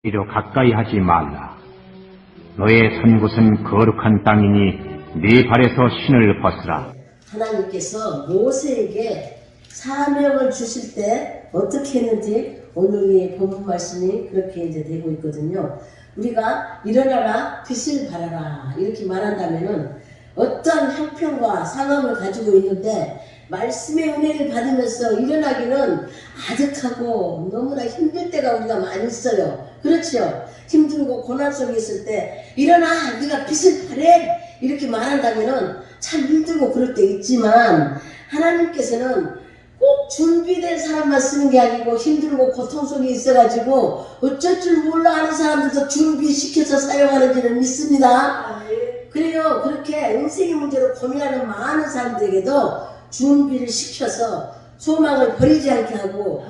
이로 가까이 하지 말라. 너의 선 곳은 거룩한 땅이니 네 발에서 신을 벗으라. 하나님께서 모세에게 사명을 주실 때 어떻게 했는지 오늘의 본문 말씀이 그렇게 이제 되고 있거든요. 우리가 일어나라 빛을 발하라 이렇게 말한다면은 어떤 형편과 상황을 가지고 있는데 말씀의 은혜를 받으면서 일어나기는 아득하고 너무나 힘들 때가 우리가 많이 있어요. 그렇죠? 힘들고 고난 속에 있을 때 일어나 네가 빛을 발해 이렇게 말한다면은 참 힘들고 그럴 때 있지만 하나님께서는 꼭 준비된 사람만 쓰는 게 아니고 힘들고 고통 속에 있어가지고 어쩔 줄 몰라 하는 사람들도 준비시켜서 사용하는지는 믿습니다. 그래요. 그렇게 인생의 문제로 고민하는 많은 사람들에게도 준비를 시켜서 소망을 버리지 않게 하고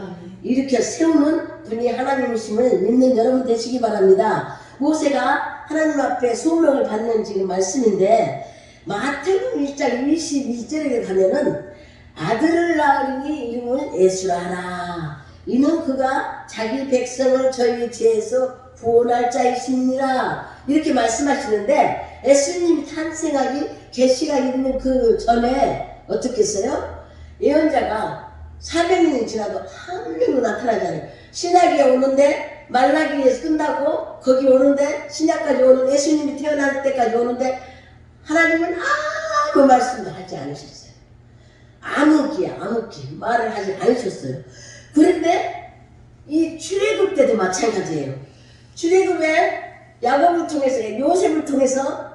이렇게 세우는 분이 하나님이심을 믿는 여러분 되시기 바랍니다. 모세가 하나님 앞에 소명을 받는 지금 말씀인데 마태복음 1장 22절에 가면은 아들을 낳으리니 이름을 예수라 하라. 이는 그가 자기 백성을 저희 죄에서 구원할 자이십니다. 이렇게 말씀하시는데 예수님이 탄생하기 계시가 있는 그 전에 어떻게 했어요? 예언자가 400년이 지나도 한 명도 나타나지 않아요. 신약이 오는데 말라기에서 끝나고 거기 오는데 신약까지 오는 예수님이 태어날 때까지 오는데 하나님은 아무 말씀도 하지 않으셨어요. 아무기 말을 하지 않으셨어요. 그런데 이 출애굽 때도 마찬가지예요. 출애굽에 야곱을 통해서 요셉을 통해서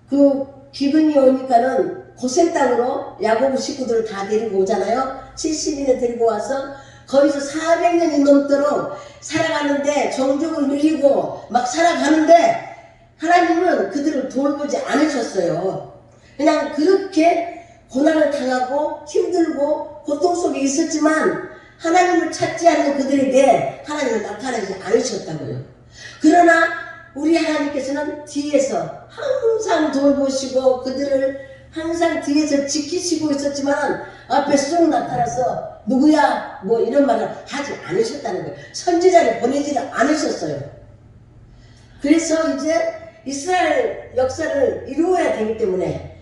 그 기근이 오니까는 고센 땅으로 야곱의 식구들을 다 데리고 오잖아요. 70인에 데리고 와서 거기서 400년이 넘도록 살아가는데 종족을 늘리고 막 살아가는데 하나님은 그들을 돌보지 않으셨어요. 그냥 그렇게 고난을 당하고 힘들고 고통 속에 있었지만 하나님을 찾지 않는 그들에게 하나님은 나타나지 않으셨다고요. 그러나 우리 하나님께서는 뒤에서 항상 돌보시고 그들을 항상 뒤에서 지키시고 있었지만 앞에 쏙 나타나서 누구야 뭐 이런 말을 하지 않으셨다는 거예요. 선지자를 보내지를 않으셨어요. 그래서 이제 이스라엘 역사를 이루어야 되기 때문에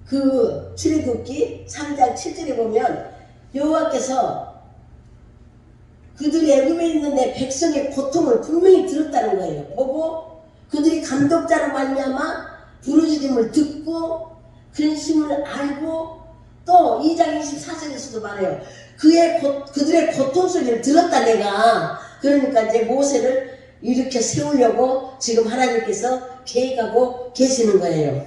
그 출애굽기 3장 7절에 보면 여호와께서 그들이 애굽에 있는 내 백성의 고통을 분명히 들었다는 거예요. 보고 그들이 감독자로 말미암아 부르짖음을 듣고 근심을 알고 또 2장 24절에서도 말해요. 그들의 고통 소리를 들었다 내가. 그러니까 이제 모세를 이렇게 세우려고 지금 하나님께서 계획하고 계시는 거예요.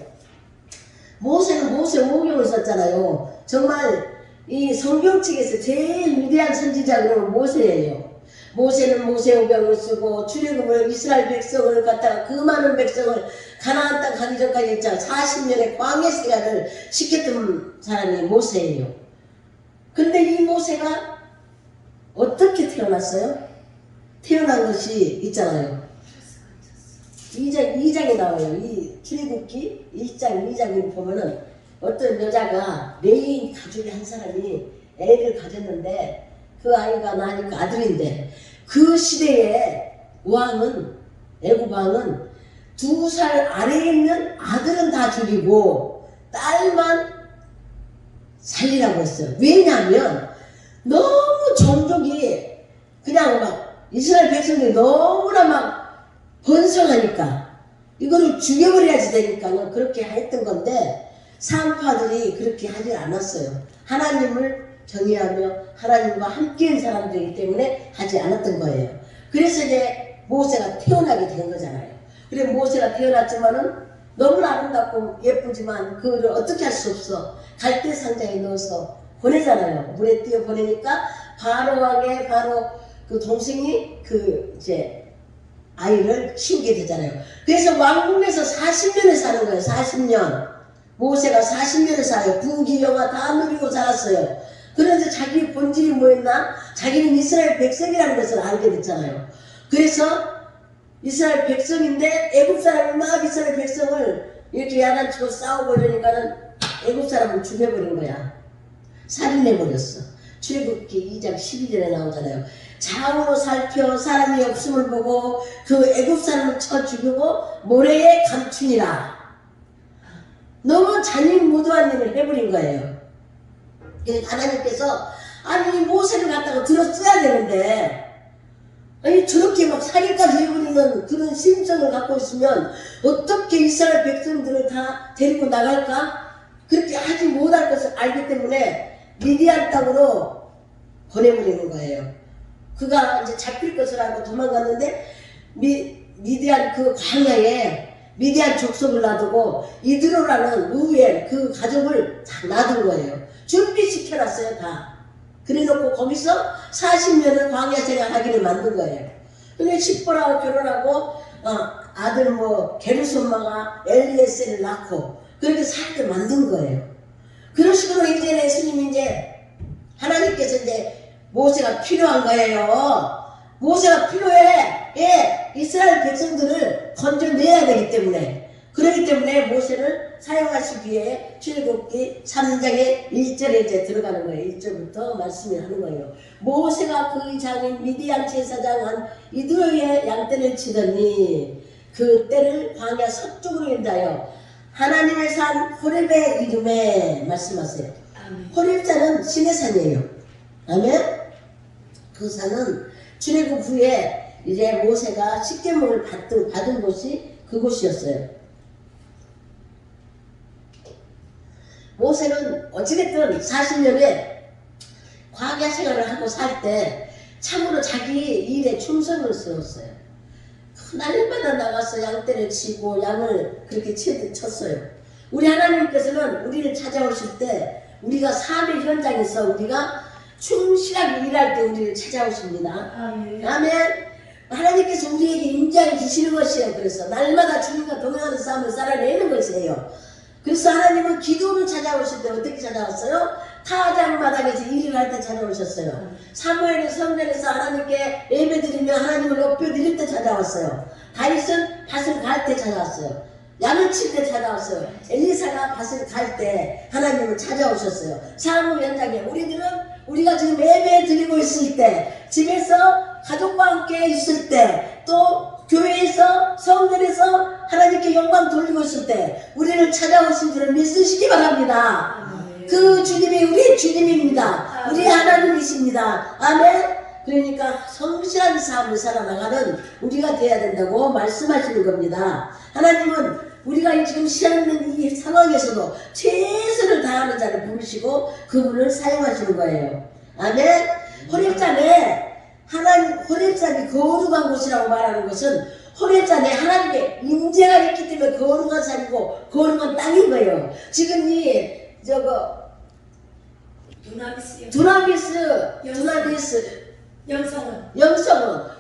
모세는 모세 오경을 썼잖아요. 정말 이 성경책에서 제일 위대한 선지자는 모세예요. 모세는 모세오경을 쓰고 출애굽을 이스라엘 백성을 갖다가 그 많은 백성을 가나안 땅 가기 전까지 있잖아. 40년의 광야 생활을 시켰던 사람이 모세예요. 근데 이 모세가 어떻게 태어났어요? 태어난 것이 있잖아요. 2장에 나와요. 이 출애굽기 1장 2장에 보면은 어떤 여자가 레위 가족의 한 사람이 애를 가졌는데 그 아이가 나니까 아들인데 그 시대에 왕은 애굽 왕은 2살 아래에 있는 아들은 다 죽이고 딸만 살리라고 했어요. 왜냐하면 너무 종족이 그냥 막 이스라엘 백성들이 너무나 막 번성하니까 이거를 죽여버려야지 되니까 그렇게 했던 건데 상파들이 그렇게 하지 않았어요. 하나님을 정의하며 하나님과 함께한 사람들이기 때문에 하지 않았던 거예요. 그래서 이제 모세가 태어나게 된 거잖아요. 그래 모세가 태어났지만은 너무나 아름답고 예쁘지만 그거를 어떻게 할 수 없어. 갈대 상자에 넣어서 보내잖아요. 물에 띄어 보내니까 바로 왕의 바로 그 동생이 그 이제 아이를 키우게 되잖아요. 그래서 왕궁에서 40년을 사는 거예요. 40년. 모세가 40년을 살아요. 부귀 영화 다 누리고 살았어요. 그런데 자기 본질이 뭐였나? 자기는 이스라엘 백성이라는 것을 알게 됐잖아요. 그래서 이스라엘 백성인데 애굽 사람이 막 이스라엘 백성을 이렇게 야단치고 싸우고 이러니까는 애굽 사람을 죽여버린 거야. 살인해버렸어. 출애굽기 2장 12절에 나오잖아요. 좌우로 살펴 사람이 없음을 보고 그 애굽 사람을 쳐 죽이고 모래에 감추니라. 너무 잔인무도한 일을 해버린 거예요. 그러니까 하나님께서 아니 이 모세를 갖다가 들어 써야 되는데 아니 저렇게 막 살인까지 해버리는 그런 심성을 갖고 있으면 어떻게 이스라엘 백성들을 다 데리고 나갈까? 그렇게 하지 못할 것을 알기 때문에 미디안 땅으로 보내버리는 거예요. 그가 이제 잡힐 것을 알고 도망갔는데 미디안 그 광야에 미디안 족속을 놔두고 이드로라는 루엘 그 가족을 다 놔둔 거예요. 준비시켜놨어요 다. 그래놓고 거기서 40년을 광야 생활하기를 만든 거예요. 근데 십보라와 결혼하고 아들 게르솜마가 엘리에셀을 낳고 그렇게 살게 만든 거예요. 그런 식으로 이제 예수님이 이제 하나님께서 이제 모세가 필요한 거예요. 모세가 필요해. 예, 이스라엘 백성들을 건져내야 되기 때문에. 그렇기 때문에 모세를 사용하시기 위해 출애굽기 3장의 1절에 이제 들어가는 거예요. 1절부터 말씀을 하는 거예요. 모세가 그 장인 미디안 제사장 이드로의 양떼를 치더니 그 떼를 광야 서쪽으로 인하여 하나님의 산 호렙의 이름에 말씀하세요. 호렙산은 신의 산이에요. 아멘. 그 산은 출애굽 후에 이제 모세가 십계명을 받은 곳이 그곳이었어요. 모세는 어찌됐든 40년에 광야 생활을 하고 살 때 참으로 자기 일에 충성을 세웠어요. 날마다 나가서 양떼를 치고 양을 그렇게 쳤어요. 우리 하나님께서는 우리를 찾아오실 때 우리가 삶의 현장에서 우리가 충실하게 일할 때 우리를 찾아오십니다. 아멘. 하나님께서 우리에게 임재하게 주시는 것이에요. 그래서 날마다 주님과 동행하는 삶을 살아내는 것이에요. 그래서 하나님은 기도를 찾아오실 때 어떻게 찾아왔어요? 타작마당에서 일을 할 때 찾아오셨어요. 사무엘은 성전에서 하나님께 예배드리며 하나님을 높여드릴 때 찾아왔어요. 다윗은 밭을 갈 때 찾아왔어요. 양을 칠 때 찾아왔어요. 엘리사가 밭을 갈 때 하나님을 찾아오셨어요. 사무 현장에 우리가 지금 예배 드리고 있을 때, 집에서 가족과 함께 있을 때, 또 교회에서 성전에서 하나님께 영광 돌리고 있을 때 우리를 찾아오신 줄을 믿으시기 바랍니다. 그 주님이 우리의 주님입니다. 우리의 하나님이십니다. 아멘. 그러니까 성실한 삶을 살아나가는 우리가 되어야 된다고 말씀하시는 겁니다. 하나님은 우리가 지금 시행하는 이 상황에서도 최선을 다하는 자를 부르시고 그분을 사용하시는 거예요. 아멘. 호렙산이 거룩한 곳이라고 말하는 것은 호렙산에 하나님의 임재가 있기 때문에 거룩한 산이고 거룩한 땅인 거예요. 지금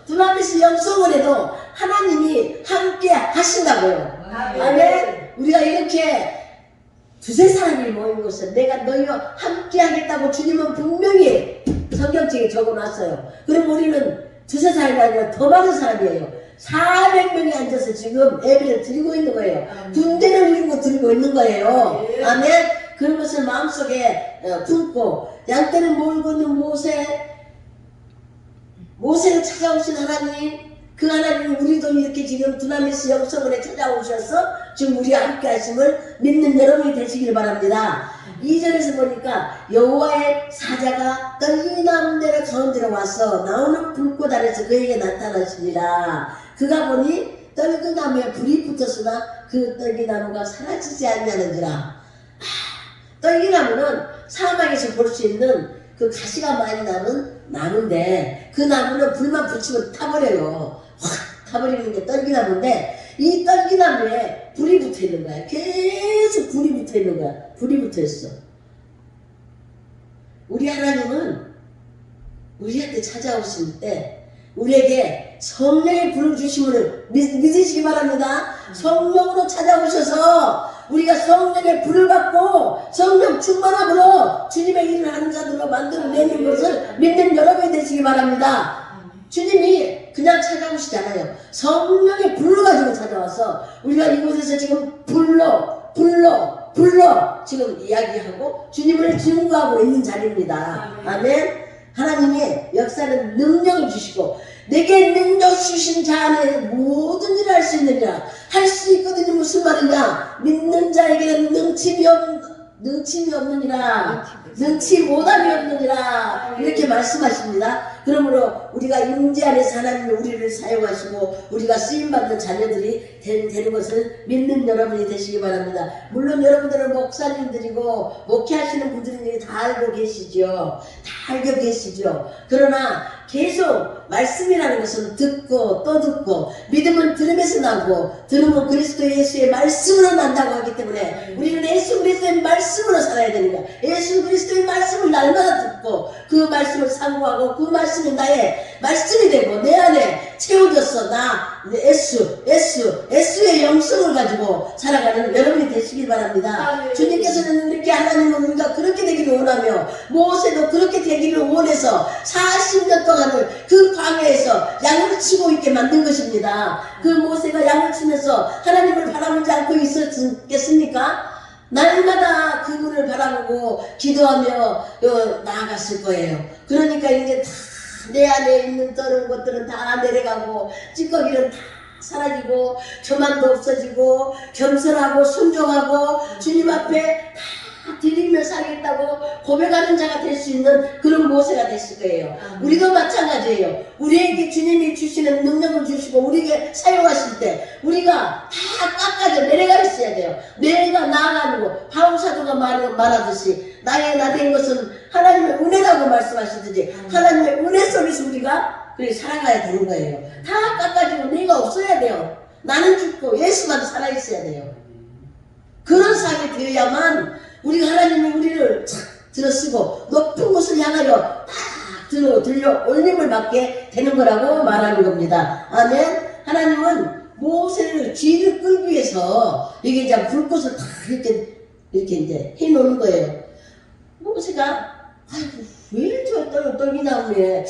두나미스 영성원에도 하나님이 함께 하신다고요. 아멘. 우리가 이렇게 두세 사람이 모인 곳은 내가 너희와 함께 하겠다고 주님은 분명히 성경책에 적어놨어요. 그럼 우리는 두세 사람이 아니라 더 많은 사람이에요. 400명이 앉아서 지금 예배를 드리고 있는 거예요. 군대를 이루고 드리고 있는 거예요. 아멘. 그런 것을 마음속에 품고 양떼를 몰고 있는 모세를 찾아오신 하나님, 그 하나님 우리도 이렇게 지금 두나미스 영성원에 찾아오셔서 지금 우리와 함께 하심을 믿는 여러분이 되시길 바랍니다. 2절에서 보니까 여호와의 사자가 떨기나무대를 가운데로 와서 나오는 불꽃 아래서 그에게 나타나십니다. 그가 보니 떨기나무에 불이 붙었으나 그 떨기나무가 사라지지 않냐는지라. 떨기나무는 사막에서 볼 수 있는 그 가시가 많이 나는 나무인데 그 나무는 불만 붙이면 타버려요. 확 타버리는 게 떨기나무인데 이 떨기나무에 불이 붙어 있는 거야. 계속 불이 붙어 있는 거야. 불이 붙어 있어. 우리 하나님은 우리한테 찾아오실 때 우리에게 성령의 불을 주심을 믿으시기 바랍니다. 성령으로 찾아오셔서 우리가 성령의 불을 받고 성령 충만함으로 주님의 일을 하는 자들로 만들어내는 것을 믿는 여러분이 되시기 바랍니다. 주님이 그냥 찾아오시잖아요. 성령의 불을 가지고 찾아와서 우리가 이곳에서 지금 불로 불러 지금 이야기하고 주님을 증거하고 있는 자리입니다. 아멘. 하나님의 역사는 능력을 주시고 내게 능력 주신 자 안에 모든 일을 할 수 있느니라. 할 수 있거든요. 무슨 말이냐? 믿는 자에게는 능침이 없느니라. 능치 못함이 없느니라. 이렇게 말씀하십니다. 그러므로 우리가 임재 안에서 하나님이 우리를 사용하시고 우리가 쓰임받는 자녀들이 되는 것을 믿는 여러분이 되시기 바랍니다. 물론 여러분들은 목사님들이고 목회하시는 분들이 다 알고 계시죠. 다 알고 계시죠. 그러나 계속 말씀이라는 것은 듣고 또 듣고 믿음은 들음에서 나고 들음은 그리스도 예수의 말씀으로 난다고 하기 때문에 우리는 예수 그리스도의 말씀으로 살아야 됩니다. 예수 그리스도의 말씀을 날마다 듣고 그 말씀을 상고하고 그 말씀이 나의 말씀이 되고 내 안에 채워져서 나 예수의 영성을 가지고 살아가는 여러분이 되시길 바랍니다. 주님께서는 이렇게 하나님은 우리가 그렇게 되기를 원하며 모세도 그렇게 되기를 원해서 40년 동안을 그 광야에서 양을 치고 있게 만든 것입니다. 그 모세가 양을 치면서 하나님을 바라보지 않고 있었겠습니까? 날마다 그분을 바라보고 기도하며 나아갔을 거예요. 그러니까 이제 다 내 안에 있는 더러운 것들은 다 내려가고 찌꺼기는 다 사라지고 교만도 없어지고 겸손하고 순종하고 주님 앞에 다 드리며 살겠다고 고백하는 자가 될 수 있는 그런 모세가 됐을 거예요. 우리도 마찬가지예요. 우리에게 주님이 주시는 능력을 주시고 우리에게 사용하실 때 우리가 다 깎아져 내려가 있어야 돼요. 내가 나아가는 거 바울사도가 말하듯이 나의 나된 것은 하나님의 은혜라고 말씀하시듯이 하나님의 은혜 속에서 우리가 살아가야 되는 거예요. 다 깎아지고 내가 없어야 돼요. 나는 죽고 예수만 살아있어야 돼요. 그런 삶이 되어야만 우리가 하나님이 우리를 착 들어쓰고 높은 곳을 향하여 딱 들려 올림을 받게 되는 거라고 말하는 겁니다. 아멘. 하나님은 모세를 뒤를 끌기 위해서 이게 이제 불꽃을 다 이렇게 이제 해놓은 거예요. 모세가 아이고 왜 저 떨기 나무에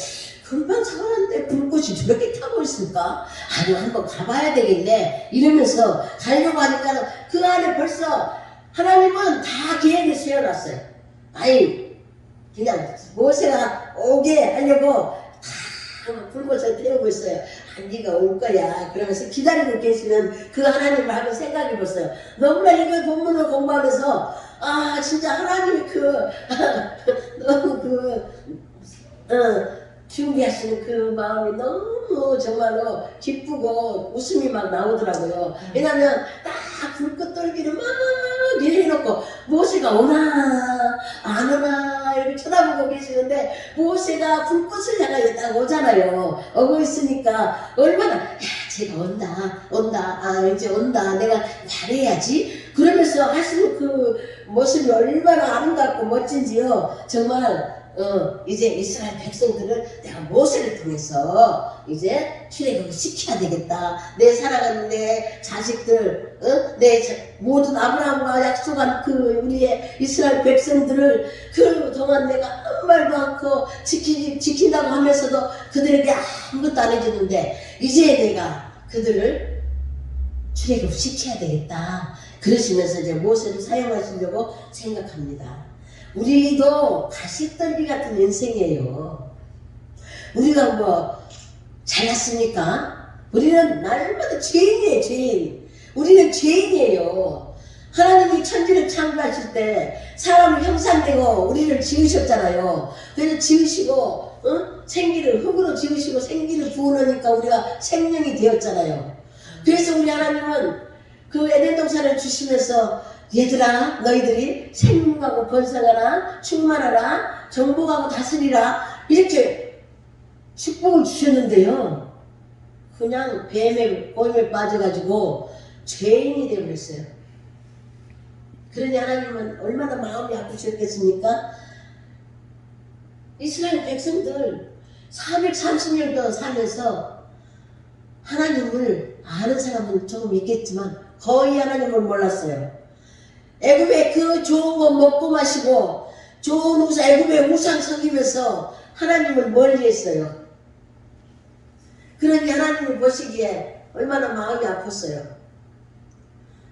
금방 사왔는데 불꽃이 저렇게 타고 있을까? 아니 한번 가봐야 되겠네 이러면서 가려고 하니까 그 안에 벌써 하나님은 다 계획을 세워놨어요. 아니 그냥 모세가 오게 하려고 다 불꽃을 태우고 있어요. 아, 네가 올 거야 그러면서 기다리고 계시는 그 하나님을 한번 생각해 보세요. 너무나 이거 본문을 공부하면서 아 진짜 하나님이 너무 준비하시는 그 마음이 너무 정말로 기쁘고 웃음이 막 나오더라고요. 왜냐면 딱 불꽃 떨기를 막 이렇게 해놓고 모세가 오나 안 오나 이렇게 쳐다보고 계시는데 모세가 불꽃을 향하여 딱 오잖아요. 오고 있으니까 얼마나 야 제가 온다 아 이제 온다 내가 잘해야지 그러면서 하시는 그 모습이 얼마나 아름답고 멋진지요. 정말 이제 이스라엘 백성들을 내가 모세를 통해서 이제 출애굽을 시켜야 되겠다. 내 살아가는 내 자식들, 모든 아브라함과 약속한 그 우리의 이스라엘 백성들을 그 동안 내가 아무 말도 않고 지킨다고 하면서도 그들에게 아무것도 안 해줬는데 이제 내가 그들을 출애굽 시켜야 되겠다. 그러시면서 이제 모세를 사용하시려고 생각합니다. 우리도 가시떨기 같은 인생이에요. 우리가 뭐 잘났습니까? 우리는 날마다 죄인이에요. 죄인. 우리는 죄인이에요. 하나님이 천지를 창조하실 때 사람을 형상되고 우리를 지으셨잖아요. 그래서 지으시고 생기를 흙으로 지으시고 생기를 부어놓으니까 우리가 생명이 되었잖아요. 그래서 우리 하나님은 그 에덴 동산을 주시면서 얘들아 너희들이 생육하고 번성하라 충만하라 정복하고 다스리라 이렇게 축복을 주셨는데요. 그냥 뱀의 꼬임에 빠져가지고 죄인이 되어버렸어요. 그러니 하나님은 얼마나 마음이 아프셨겠습니까? 이스라엘 백성들 430년 동안 살면서 하나님을 아는 사람은 조금 있겠지만 거의 하나님을 몰랐어요. 애굽의 그 좋은 거 먹고 마시고 좋은 애굽의 우상 섬기면서 하나님을 멀리했어요. 그러니 하나님을 보시기에 얼마나 마음이 아팠어요.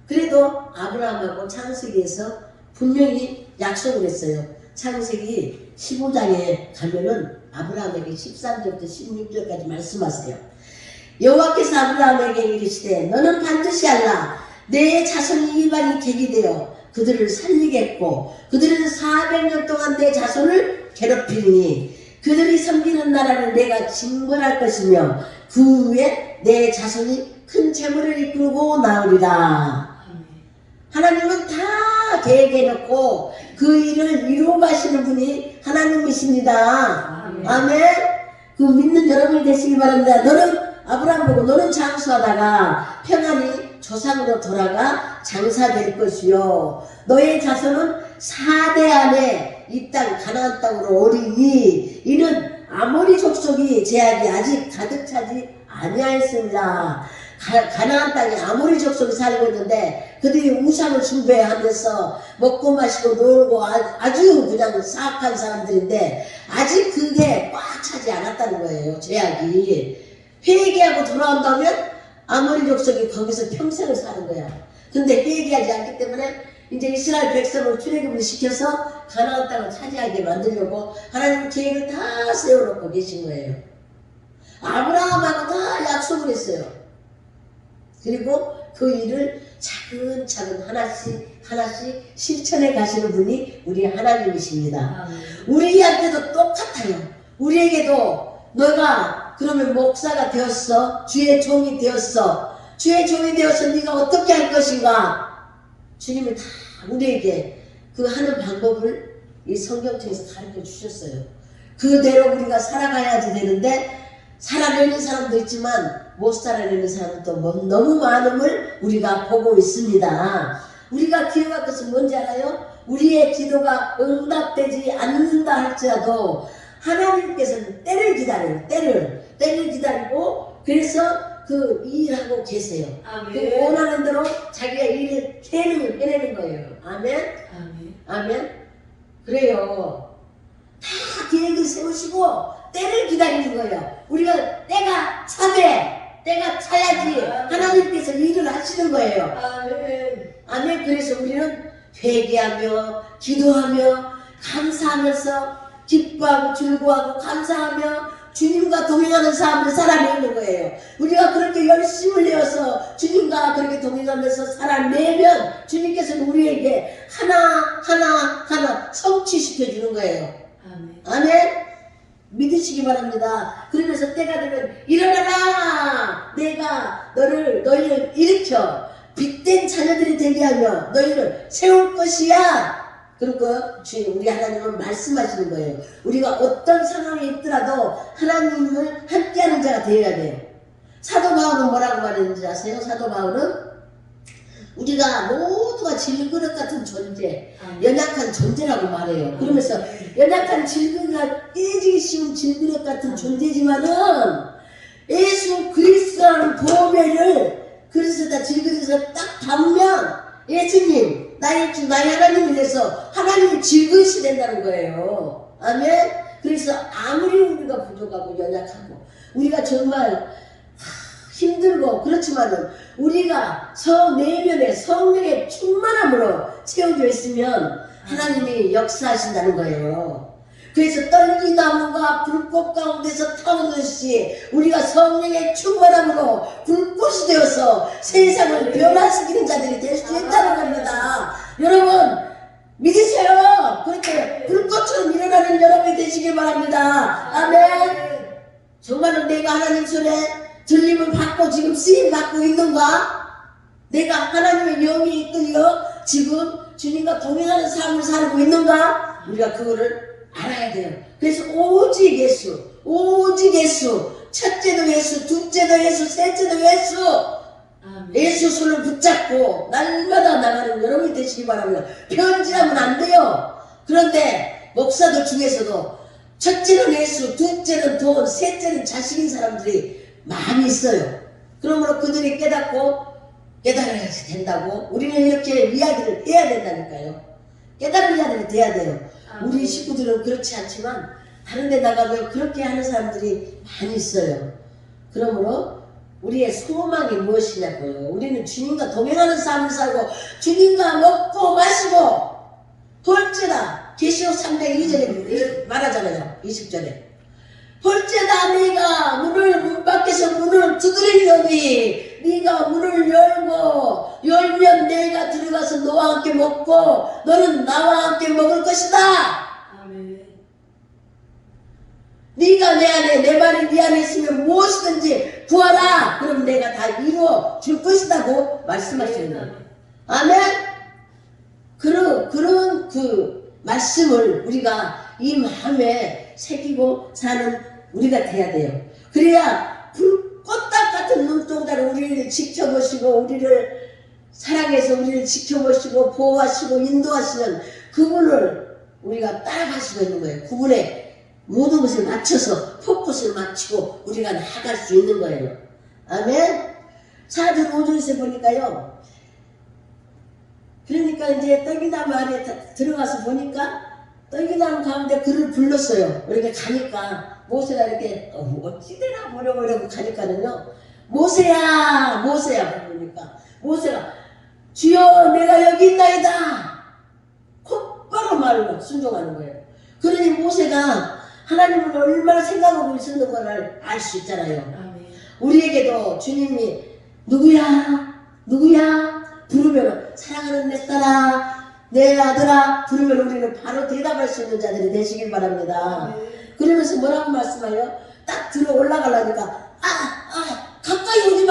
그래도 아브라함하고 창세기에서 분명히 약속을 했어요. 창세기 15장에 가면은 아브라함에게 13절부터 16절까지 말씀하세요. 여호와께서 아브라함에게 이르시되 너는 반드시 알라. 내 자손이 이방이 객이 되어 그들을 살리겠고 그들은 400년 동안 내 자손을 괴롭히니 그들이 섬기는 나라를 내가 징벌할 것이며 그 후에 내 자손이 큰 재물을 이끌고 나오리라. 하나님은 다 계획해놓고 그 일을 이루어 가시는 분이 하나님이십니다. 아멘. 그 믿는 여러분이 되시기 바랍니다. 너는 아브라함 보고 너는 장수하다가 평안히 조상으로 돌아가 장사될 것이요 너의 자손은 4대 안에 이 땅 가나안 땅으로 오리니 이는 아모리 족속이 제약이 아직 가득 차지 아니하였습니다. 가나안 땅에 아모리 족속이 살고 있는데 그들이 우상을 숭배하면서 먹고 마시고 놀고 아주 그냥 사악한 사람들인데 아직 그게 꽉 차지 않았다는 거예요. 제약이. 회개하고 돌아온다면 아모리 족속이 거기서 평생을 사는 거야. 근데 회개하지 않기 때문에 이제 이스라엘 백성을 출애굽을 시켜서 가나안 땅을 차지하게 만들려고 하나님은 계획을 다 세워놓고 계신 거예요. 아브라함하고 다 약속을 했어요. 그리고 그 일을 차근차근 하나씩 실천해 가시는 분이 우리 하나님이십니다. 우리한테도 똑같아요. 우리에게도 너가 그러면 목사가 되었어. 주의 종이 되었어. 주의 종이 되어서 네가 어떻게 할 것인가? 주님이 다 우리에게 그 하는 방법을 이 성경책에서 가르쳐 주셨어요. 그대로 우리가 살아가야지 되는데 살아내는 사람도 있지만 못 살아내는 사람도 너무 많음을 우리가 보고 있습니다. 우리가 기억할 것은 뭔지 알아요? 우리의 기도가 응답되지 않는다 할지라도 하나님께서는 때를 기다려요. 때를 기다리고 그래서 그 일하고 계세요. 그 원하는 대로 자기가 일을 해내는 거예요. 아멘? 아멘? 그래요. 다 계획을 세우시고 때를 기다리는 거예요. 우리가 때가 차야지 하나님께서 일을 하시는 거예요. 아멘. 그래서 우리는 회개하며 기도하며 감사하면서 기뻐하고 즐거워하고 감사하며 주님과 동행하는 삶을 살아내는 거예요. 우리가 그렇게 열심을 내어서 주님과 그렇게 동행하면서 살아내면 주님께서는 우리에게 하나 성취시켜 주는 거예요. 아멘. 믿으시기 바랍니다. 그러면서 때가 되면 일어나라. 내가 너희를 일으켜 빛된 자녀들이 되게 하며 너희를 세울 것이야. 그리고 우리 하나님은 말씀하시는 거예요. 우리가 어떤 상황에 있더라도 하나님을 함께하는 자가 되어야 돼요. 사도 바울은 뭐라고 말했는지 아세요? 사도 바울은 우리가 모두가 질그릇 같은 존재, 연약한 존재라고 말해요. 그러면서 연약한 질그릇, 깨지기 쉬운 질그릇 같은 존재지만은 예수 그리스도라는 보배를 그리스도다 질그릇에서 딱 담으면 예수님 나의 주 나의 하나님을 위해서 하나님이 질그릇이 된다는 거예요. 아멘. 그래서 아무리 우리가 부족하고 연약하고 우리가 정말 힘들고 그렇지만은 우리가 내면에 성령의 충만함으로 채워져 있으면 하나님이 역사하신다는 거예요. 그래서 떨기나무가 불꽃 가운데서 타오르듯이 우리가 성령의 충만함으로 불꽃이 되어서 세상을 변화시키는 자들이 될 수 있다는 겁니다. 여러분 믿으세요. 그렇게 불꽃처럼 일어나는 여러분이 되시길 바랍니다. 아멘. 정말로 내가 하나님 손에 들림을 받고 지금 쓰임 받고 있는가? 내가 하나님의 영이 이끌려 지금 주님과 동행하는 삶을 살고 있는가? 우리가 그거를 알아야 돼요. 그래서 오직 예수, 첫째도 예수, 둘째도 예수, 셋째도 예수, 예수 손을 붙잡고 날마다 나가는 여러분이 되시기 바랍니다. 편지하면 안 돼요. 그런데 목사들 중에서도 첫째는 예수, 둘째는 돈, 셋째는 자식인 사람들이 많이 있어요. 그러므로 그들이 깨달아야 된다고 우리는 이렇게 이야기를 해야 된다니까요. 깨달은 이야기를 돼야 돼요. 우리 식구들은 그렇지 않지만 다른 데 나가면 그렇게 하는 사람들이 많이 있어요. 그러므로 우리의 소망이 무엇이냐고요. 우리는 주님과 동행하는 삶을 살고 주님과 먹고 마시고 볼지다. 계시록 3장 2절에 말하잖아요. 20절에 볼지다 네가 문 밖에서 문을 두드리려니 네가 문을 열면 내가 들어가서 너와 함께 먹고 너는 나와 함께 먹을 것이다. 아멘. 네가 내 안에 내 말이 네 안에 있으면 무엇이든지 구하라. 그럼 내가 다 이루어 줄 것이다고 말씀하시는 거예요. 아멘. 그런 그 말씀을 우리가 이 마음에 새기고 사는 우리가 돼야 돼요. 그래야 불꽃딱 같은 눈동자로 우리를 지켜보시고 우리를 사랑해서 우리를 지켜보시고 보호하시고 인도하시는 그분을 우리가 따라갈 수가 있는 거예요. 그분의 모든 것을 맞춰서 포커스를 맞추고 우리가 나아갈 수 있는 거예요. 아멘. 4절 5절에서 보니까요. 그러니까 이제 떡이나무 안에 들어가서 보니까 떡이나무 가운데 그를 불렀어요. 이렇게 가니까 모세가 이렇게 어찌되나 보려고 가니까는요. 모세야 그러니까 모세가 주여 내가 여기 있나이다. 곧바로 말로 순종하는 거예요. 그러니 모세가 하나님을 얼마나 생각하고 있었는 걸 알 수 있잖아요. 아멘. 우리에게도 주님이 누구야 부르면 사랑하는 내 딸아 내 아들아 부르면 우리는 바로 대답할 수 있는 자들이 되시길 바랍니다. 그러면서 뭐라고 말씀하여 딱 들어 올라가려니까 가까이 오지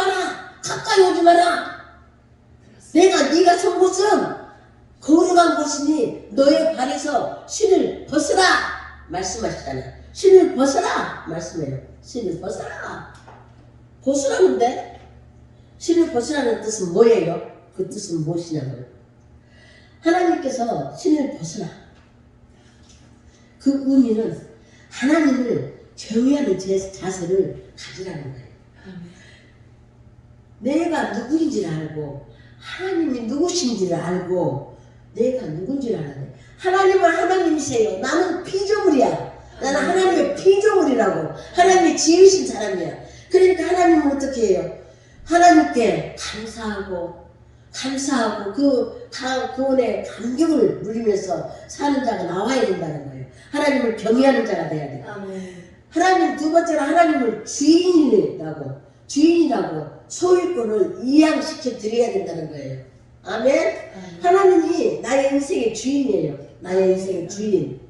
마라. 네가 선 곳은 거룩한 곳이니 너의 발에서 신을 벗으라 말씀하시잖아요. 신을 벗어라 말씀해요. 신을 벗어라. 벗으라는데 신을 벗으라는 뜻은 뭐예요? 그 뜻은 무엇이냐고요? 하나님께서 신을 벗으라. 그 의미는 하나님을 경외하는 자세를 가지라는 거예요. 내가 누구인지를 알고 하나님이 누구신지를 알고 내가 누군지를 알아야 하나님은 하나님이세요. 나는 피조물이야. 나는 하나님의 피조물이라고. 하나님이 지으신 사람이야. 그러니까 하나님은 어떻게 해요? 하나님께 감사하고 그분의 감격을 누리면서 사는 자가 나와야 된다는 거예요. 하나님을 경외하는 자가 돼야 돼요. 아멘. 하나님 두 번째로 하나님을 주인이라고 소유권을 이양시켜 드려야 된다는 거예요. 아멘. 하나님이 나의 인생의 주인이에요. 나의 인생의 주인.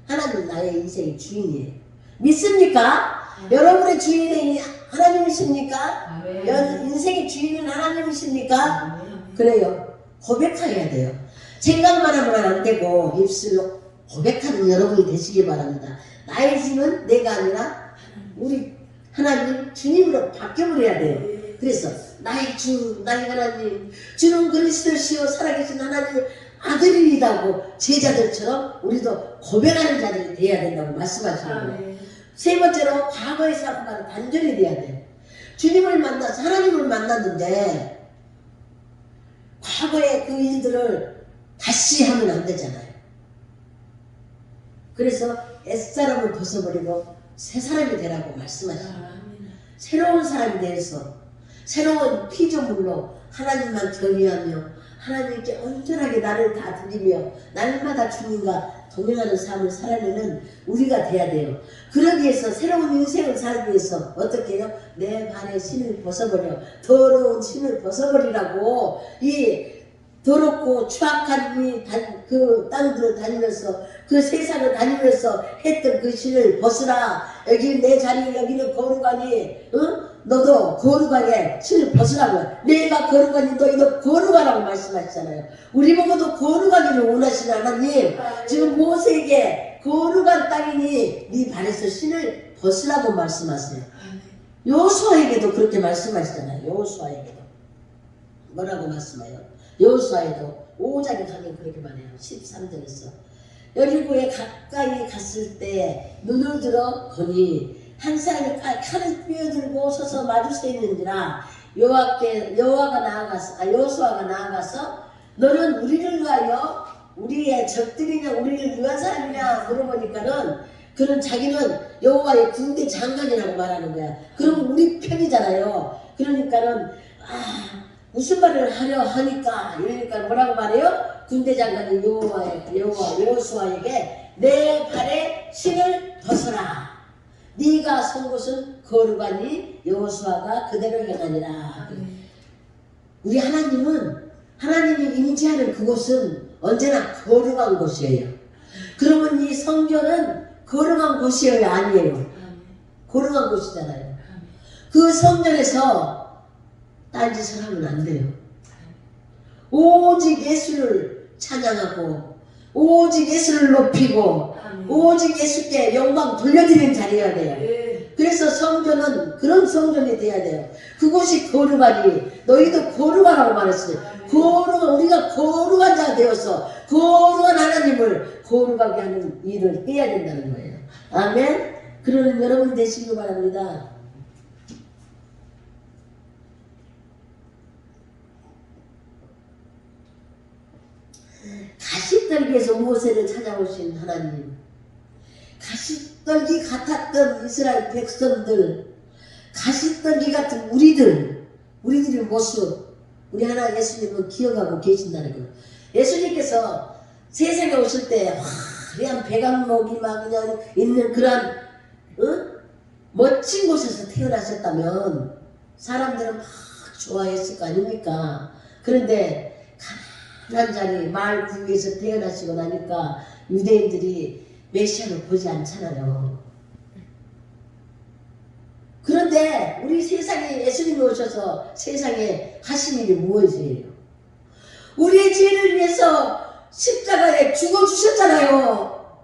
하나님 나의 인생의 주인이에요. 믿습니까? 여러분의 주인이 하나님이십니까? 인생의 주인은 하나님이십니까? 그래요. 고백해야 돼요. 생각만 하면 안 되고 입술로 고백하는 여러분이 되시기 바랍니다. 나의 주는 내가 아니라 우리 하나님 주님으로 바뀌어버려야 돼요. 그래서 나의 주, 나의 하나님, 주는 그리스도시요 살아계신 하나님의 아들이라고 제자들처럼 우리도 고백하는 자들이 돼야 된다고 말씀하시는 거예요. 세 번째로 과거의 사고가 단절이 돼야 돼요. 주님을 만나서 하나님을 만났는데 과거의 그 일들을 다시 하면 안 되잖아요. 그래서 옛사람을 벗어버리고 새 사람이 되라고 말씀하십니다. 새로운 사람이 되어서 새로운 피조물로 하나님만 경외하며 하나님께 온전하게 나를 다 드리며 날마다 주님과 동행하는 삶을 살아내는 우리가 돼야 돼요. 그러기 위해서 새로운 인생을 살기 위해서 어떻게 해요? 내 발에 신을 벗어버려. 더러운 신을 벗어버리라고 이 더럽고 추악한 그 땅들을 다니면서 그 세상을 다니면서 했던 그 신을 벗으라. 여기 내 자리 여기는 거룩하니 너도 거룩하게 신을 벗으라고요. 내가 거룩하니 너희도 거룩하라고 말씀하시잖아요. 우리 보고도 거룩하기를 원하시는 하나님, 지금 모세에게 거룩한 땅이니 네 발에서 신을 벗으라고 말씀하세요. 여호수아에게도 그렇게 말씀하시잖아요. 여호수아에게도 뭐라고 말씀해요? 여호수아에도 5장에 가면 그렇게 말해요. 13절에서 여리고에 가까이 갔을 때 눈을 들어 보니 한 사람이 칼을 휘어들고 서서 마주서 있는지라 여호수아가 나아가서 너는 우리를 위하여 우리의 적들이냐 우리를 위한 사람이냐 물어보니까는 그런 자기는 여호와의 군대 장관이라고 말하는 거야. 그럼 우리 편이잖아요. 그러니까는 무슨 말을 하려 하니까 이러니까 뭐라고 말해요? 군대 장관은 여호수아에게 내 발에 신을 벗어라. 네가 선 곳은 거룩하니 여호수아가 그대로 행하니라. 우리 하나님이 임재하는 그곳은 언제나 거룩한 곳이에요. 그러면 이 성전은 거룩한 곳이에요, 아니에요? 거룩한 곳이잖아요. 그 성전에서 딴짓을 하면 안 돼요. 오직 예수를 찬양하고 오직 예수를 높이고 오직 예수께 영광 돌려드리는 자리여야 돼요. 그래서 성전은 그런 성전이 돼야 돼요. 그곳이 거룩하니 너희도 거룩하라고 말했어요. 우리가 거룩한 자가 되어서 거룩한 하나님을 거룩하게 하는 일을 해야 된다는 거예요. 아멘. 그러는 여러분 되시기 바랍니다. 가시떨기에서 모세를 찾아오신 하나님, 가시떨기 같았던 이스라엘 백성들, 가시떨기 같은 우리들의 모습, 우리 하나 예수님은 기억하고 계신다는 거예요. 예수님께서 세상에 오실 때 화려한 백악목이 막 그냥 있는 그런 멋진 곳에서 태어나셨다면 사람들은 막 좋아했을 거 아닙니까? 그런데 가난한 자리 마을 구유에서 태어나시고 나니까 유대인들이 메시아를 보지 않잖아요. 그런데 우리 세상에 예수님이 오셔서 세상에 하신 일이 무엇이에요? 우리의 죄를 위해서 십자가에 죽어주셨잖아요.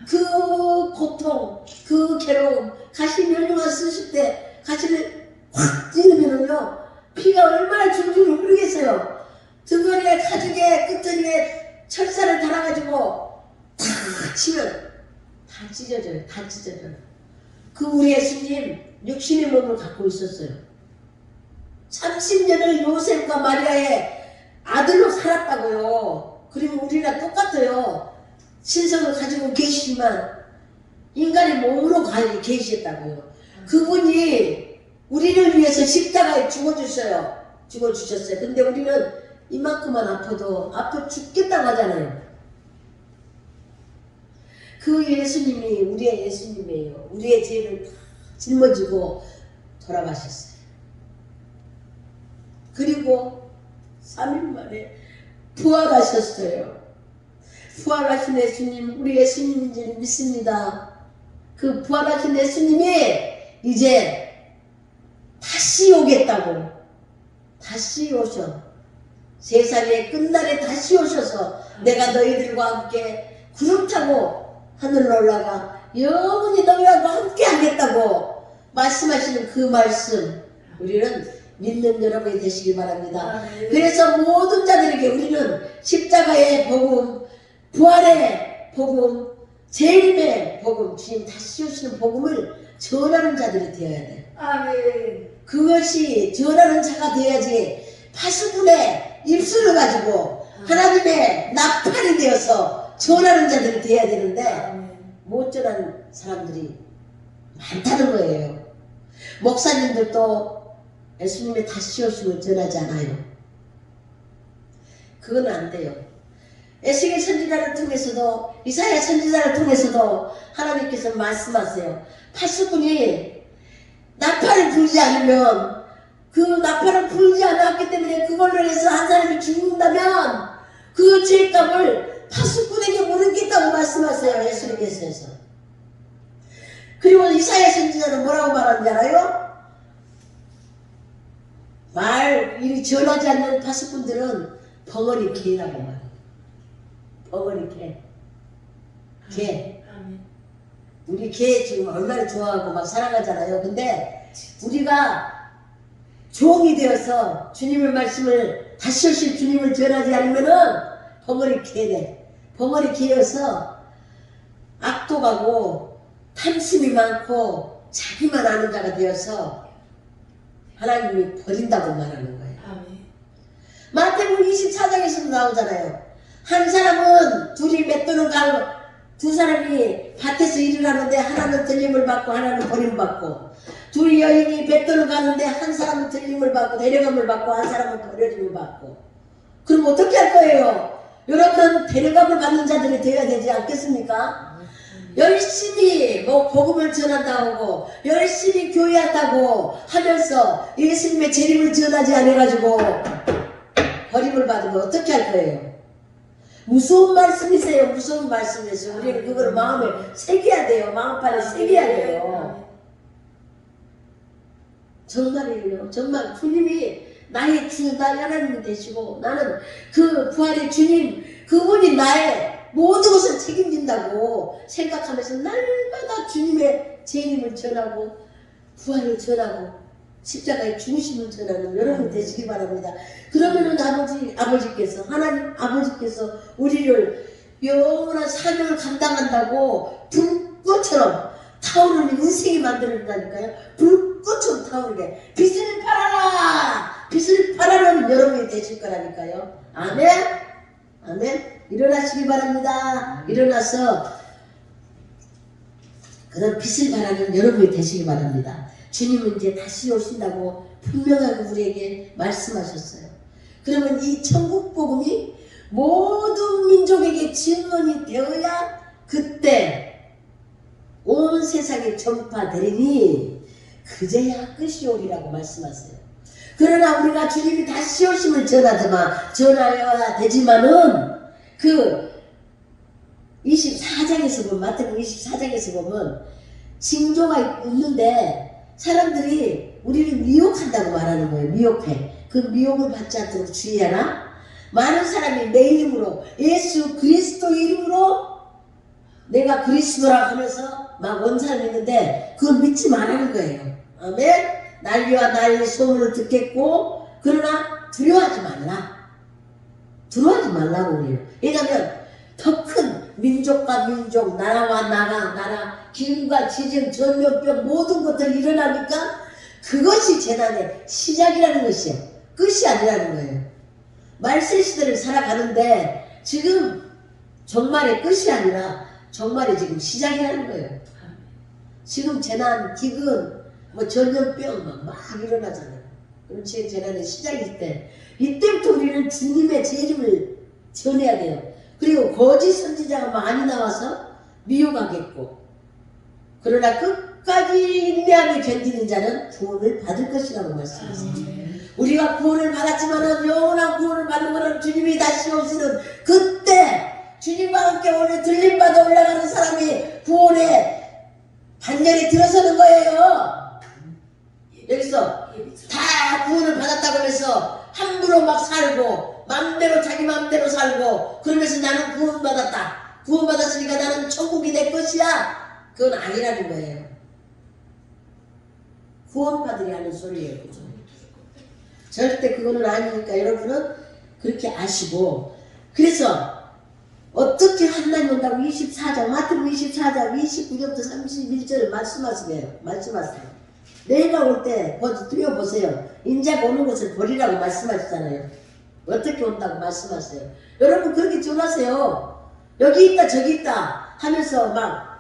그 고통, 그 괴로움, 가시 면류관 쓰실 때 가시를 확 찌르면은요, 피가 얼마나 줄줄 흐르겠어요. 등허리에 가죽에 끄트리에 철사를 달아가지고 탁 치면 다 찢어져요. 다 찢어져요. 그 우리 예수님 육신의 몸을 갖고 있었어요. 30년을 요셉과 마리아의 아들로 살았다고요. 그리고 우리랑 똑같아요. 신성을 가지고 계시지만 인간의 몸으로 계시겠다고요. 그분이 우리를 위해서 십자가에 죽어주셨어요. 근데 우리는 이만큼만 아파도 아파 죽겠다고 하잖아요. 그 예수님이 우리의 예수님이에요. 우리의 죄를 다 짊어지고 돌아가셨어요. 그리고 3일 만에 부활하셨어요. 부활하신 예수님, 우리 예수님인 줄 믿습니다. 그 부활하신 예수님이 이제 다시 오겠다고, 다시 오셔. 세상의 끝날에 다시 오셔서 내가 너희들과 함께 구름 타고 하늘로 올라가 영원히 너희와 함께 하겠다고 말씀하시는 그 말씀, 우리는 믿는 여러분이 되시기 바랍니다. 그래서 모든 자들에게 우리는 십자가의 복음, 부활의 복음, 재림의 복음, 주님 다시 오시는 복음을 전하는 자들이 되어야 돼요. 아멘. 그것이 전하는 자가 되어야지 파수꾼의 입술을 가지고 하나님의 나팔이 되어서 전하는 자들이 되어야 되는데 못 전하는 사람들이 많다는 거예요. 목사님들도 예수님의 다시 오심을 전하지 않아요. 그건 안 돼요. 에스겔 선지자를 통해서도 이사야 선지자를 통해서도 하나님께서 말씀하세요. 파수꾼이 나팔을 불지 않으면, 그 나팔을 불지 않았기 때문에 그걸로 해서 한 사람이 죽는다면 그 죄값을 파수꾼에게 물겠다고 말씀하세요. 예수님께서. 그리고 이사야 선지자는 뭐라고 말하는지 알아요? 이리 전하지 않는 파수꾼들은 벙어리 개라고 말해요. 벙어리 개. 우리 개 지금 얼마나 좋아하고 막 사랑하잖아요. 근데 우리가 종이 되어서 주님의 말씀을 다시 오실 주님을 전하지 않으면은 벙어리 개네. 벙어리 개여서 악독하고 탐심이 많고 자기만 아는 자가 되어서 하나님이 버린다고 말하는 거예요. 마태복음 24장에서도 나오잖아요. 한 사람은 둘이 맷돌을 두 사람이 밭에서 일을 하는데 하나는 들림을 받고 하나는 버림을 받고, 두 여인이 뱃돈을 가는데 한 사람은 들림을 받고 데려감을 받고 한 사람은 버려짐을 받고. 그럼 어떻게 할 거예요? 여러분은 데려감을 받는 자들이 되어야 되지 않겠습니까? 열심히 뭐 복음을 전한다고 열심히 교회한다고 하면서 예수님의 재림을 전하지 않아가지고 버림을 받으면 어떻게 할 거예요? 무서운 말씀이세요. 무서운 말씀이세요. 우리는 그걸 마음에 새겨야 돼요. 마음판에 새겨야 돼요. 정말이에요. 정말 주님이 나의 주, 나 하나님이 되시고 나는 그 부활의 주님, 그분이 나의 모든 것을 책임진다고 생각하면서 날마다 주님의 재림을 전하고 부활을 전하고 십자가의 중심을 전하는 여러분 되시기 바랍니다. 그러면은 아버지께서, 하나님 아버지께서 우리를 영원한 사명을 감당한다고 불꽃처럼 타오르는 인생이 만들어진다니까요. 불꽃처럼 타오르게 빛을 발하라, 빛을 발하는 여러분이 되실 거라니까요. 아멘. 아멘. 일어나시기 바랍니다. 일어나서 그런 빛을 발하는 여러분이 되시기 바랍니다. 주님은 이제 다시 오신다고 분명하게 우리에게 말씀하셨어요. 그러면 이 천국 복음이 모든 민족에게 증언이 되어야 그때 온 세상에 전파되리니 그제야 끝이 오리라고 말씀하세요. 그러나 우리가 주님이 다시 오심을 전하여야 되지만은 그 24장에서 보면, 마태복음 24장에서 보면 징조가 있는데 사람들이 우리를 미혹한다고 말하는 거예요. 미혹해. 그 미혹을 받지 않도록 주의하라. 많은 사람이 내 이름으로, 예수 그리스도 이름으로 내가 그리스도라 하면서 막 원사를 믿는데 그걸 믿지 말라는 거예요. 아멘. 난리와 난리 소문을 듣겠고, 그러나 두려워하지 말라. 두려워하지 말라고 그래요. 왜냐하면 더 큰 민족과 민족, 나라와 나라, 기근과 지정, 전염병 모든 것들이 일어나니까 그것이 재난의 시작이라는 것이요. 끝이 아니라는 거예요. 말세 시대를 살아가는데 지금 종말의 끝이 아니라 종말이 지금 시작이라는 거예요. 지금 재난, 기근, 뭐 전염병 막 일어나잖아요. 그럼 제 재난의 시작일 때 이때부터 우리는 주님의 재림을 전해야 돼요. 그리고 거짓 선지자가 많이 나와서 미혹하겠고, 그러나 끝까지 인내하며 견디는 자는 구원을 받을 것이라고 말씀하세요. 우리가 구원을 받았지만은 영원한 구원을 받는 것은 주님이 다시 오시는 그때 주님과 함께 오늘 들림받아 올라가는 사람이 구원의 반열에 들어서는 거예요. 여기서 다 구원을 받았다고 해서 함부로 막 살고 맘대로 자기 맘대로 살고 그러면서 나는 구원받았다, 구원받았으니까 나는 천국이 내 것이야, 그건 아니라는 거예요. 구원받으리 하는 소리예요. 그죠? 절대 그거는 아니니까 여러분은 그렇게 아시고, 그래서 어떻게 하나님 온다고 24장, 마태복음 24장 29절부터 31절을 말씀하세요. 내가 올 때 거기 뛰어보세요. 인자가 오는 것을 버리라고 말씀하시잖아요. 어떻게 온다고 말씀하세요. 여러분 그렇게 전하세요. 여기 있다 저기 있다 하면서 막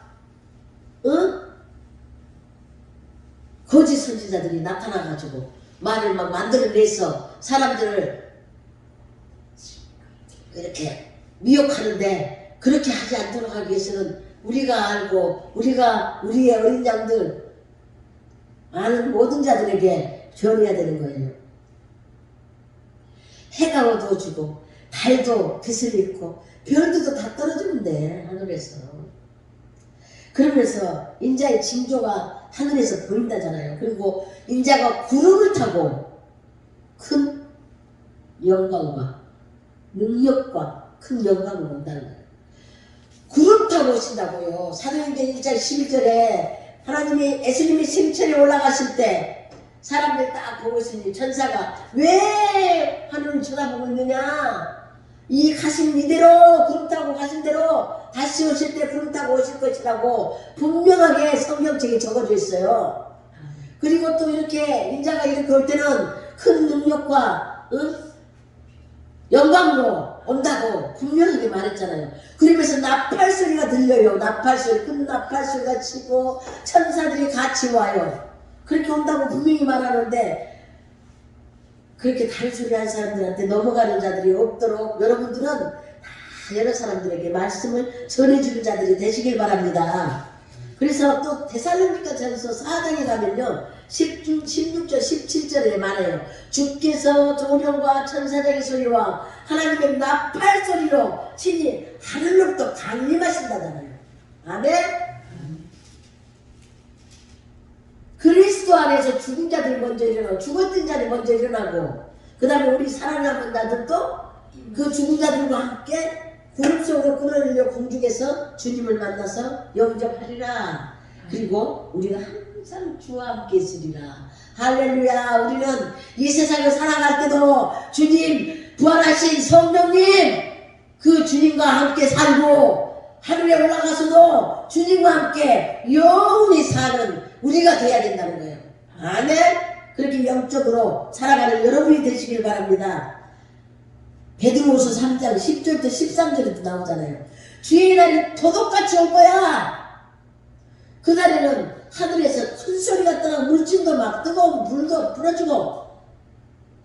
거짓 선지자들이 나타나가지고 말을 막 만들어내서 사람들을 이렇게 미혹하는데, 그렇게 하지 않도록 하기 위해서는 우리가 알고 우리의 어린 양들 아는 모든 자들에게 전해야 되는 거예요. 해가 어두워지고 달도 빛을 잃고 별들도 다 떨어지면 돼, 하늘에서. 그러면서 인자의 징조가 하늘에서 보인다잖아요. 그리고 인자가 구름을 타고 큰 영광과 능력과 큰 영광을 온다는 거예요. 구름 타고 오신다고요. 사도행전 1장 11절에 하나님이 예수님이 승천에 올라가실 때 사람들 딱 보고 있으니 천사가 왜 하늘을 쳐다보고 있느냐, 이 가신 이대로 구름 타고 가신 대로 다시 오실 때 구름 타고 오실 것이라고 분명하게 성경책에 적어져 있어요. 그리고 또 이렇게 인자가 이렇게 올 때는 큰 능력과 영광으로 온다고 분명하게 말했잖아요. 그러면서 나팔 소리가 들려요. 나팔 소리, 큰 나팔 소리가 치고 천사들이 같이 와요. 그렇게 온다고 분명히 말하는데 그렇게 다른 소리 하는 사람들한테 넘어가는 자들이 없도록 여러분들은 다 여러 사람들에게 말씀을 전해주는 자들이 되시길 바랍니다. 그래서 또 데살로니가전서 4장에 가면요 16절 17절에 말해요. 주께서 조명과 천사장의 소리와 하나님의 나팔 소리로 친히 하늘로부터 강림하신다잖아요. 아멘. 그리스도 안에서 죽은 자들이 먼저 일어나고 죽었던 자들이 먼저 일어나고 그 다음에 우리 살아남은 자들도 그 죽은 자들과 함께 구름 속으로 끌어내려 공중에서 주님을 만나서 영접하리라. 그리고 우리가 항상 주와 함께 있으리라. 할렐루야. 우리는 이 세상을 살아갈 때도 주님 부활하신 성령님 그 주님과 함께 살고 하늘에 올라가서도 주님과 함께 영원히 사는 우리가 돼야 된다는 거예요. 아멘. 그렇게 영적으로 살아가는 여러분이 되시길 바랍니다. 베드로후서 3장 10절부터 13절에도 나오잖아요. 주의 날이 도둑같이 올 거야. 그날에는 하늘에서 큰 소리가 떠나 물짐도 막 뜨거운 불도 불어지고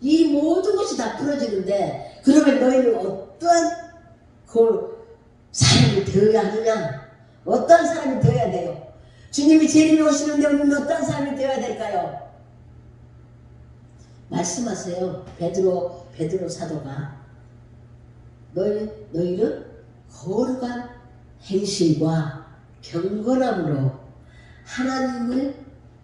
이 모든 것이 다 풀어지는데 그러면 너희는 어떠한 그 사람이 되어야 하느냐? 어떤 사람이 되어야 돼요? 주님이 재림이 오시는데 우리는 어떤 사람이 되어야 될까요? 말씀하세요. 베드로 사도가 너희는 거룩한 행실과 경건함으로 하나님을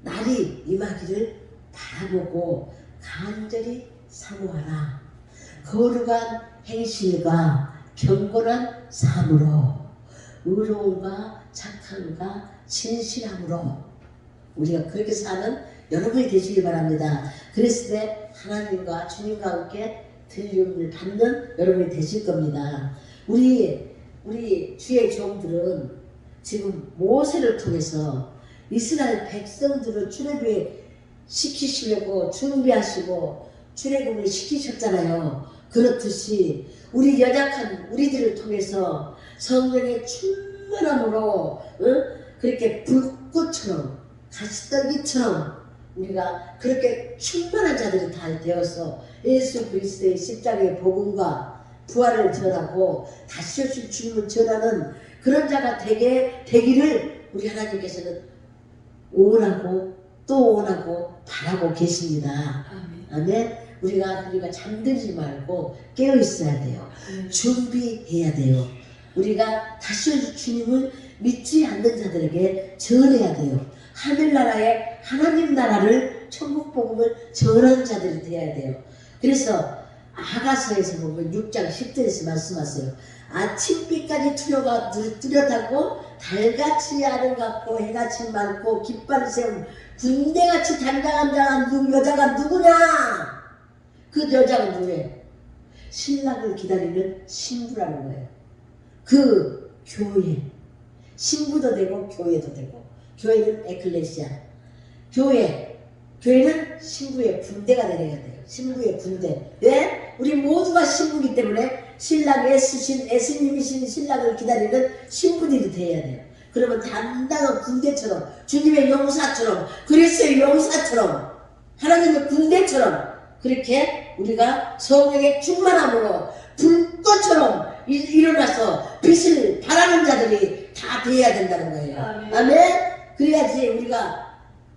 날이 임하기를 바라보고 간절히 사모하라. 거룩한 행실과 경건한 삶으로 의로움과 착함과 진실함으로 우리가 그렇게 사는 여러분이 되시기 바랍니다. 그랬을 때 하나님과 주님과 함께 들림을 받는 여러분이 되실 겁니다. 우리 주의 종들은 지금 모세를 통해서 이스라엘 백성들을 출애굽 시키시려고 준비하시고 출애굽을 시키셨잖아요. 그렇듯이 우리 연약한 우리들을 통해서 성령의 충만함으로 그렇게 불꽃처럼 가시떨기처럼 우리가 그렇게 충만한 자들이 다 되어서 예수 그리스도의 십자가의 복음과 부활을 전하고 다시 오실 주님을 전하는 그런 자가 되기를 우리 하나님께서는 원하고 또 원하고 바라고 계십니다. 아멘. 우리가 잠들지 말고 깨어 있어야 돼요. 준비해야 돼요. 우리가 다시 오실 주님을 믿지 않는 자들에게 전해야 돼요. 하늘나라의 하나님 나라를 천국 복음을 전하는 자들이 되어야 돼요. 그래서 아가서에서 보면 6장 10절에서 말씀하세요. 아침빛까지 뚜렷하고 달같이 아름답고 해같이 맑고 깃발을 세운 군대같이 단장한 여자가 누구냐? 그 여자가 누구예요? 신랑을 기다리는 신부라는 거예요. 그 교회 신부도 되고 교회도 되고 교회는 에클레시아 교회는 신부의 군대가 되어야 돼요. 신부의 군대. 왜? 우리 모두가 신부이기 때문에 신랑 예수님이신 신랑을 기다리는 신부들이 되어야 돼요. 그러면 단단한 군대처럼 주님의 용사처럼 그리스도의 용사처럼 하나님의 군대처럼 그렇게 우리가 성령의 충만함으로 불꽃처럼 일어나서 빛을 발하는 자들이 다 되어야 된다는 거예요. 아멘. 그래야지 우리가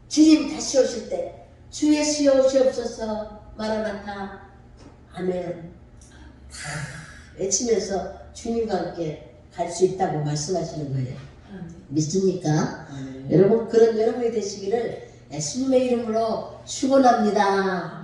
주님 다시 오실 때 주 예수여 오시옵소서 마라나타 아멘 외치면서 주님과 함께 갈 수 있다고 말씀하시는 거예요. 믿습니까? 여러분 그런 여러분이 되시기를 예수님의 이름으로 축원합니다.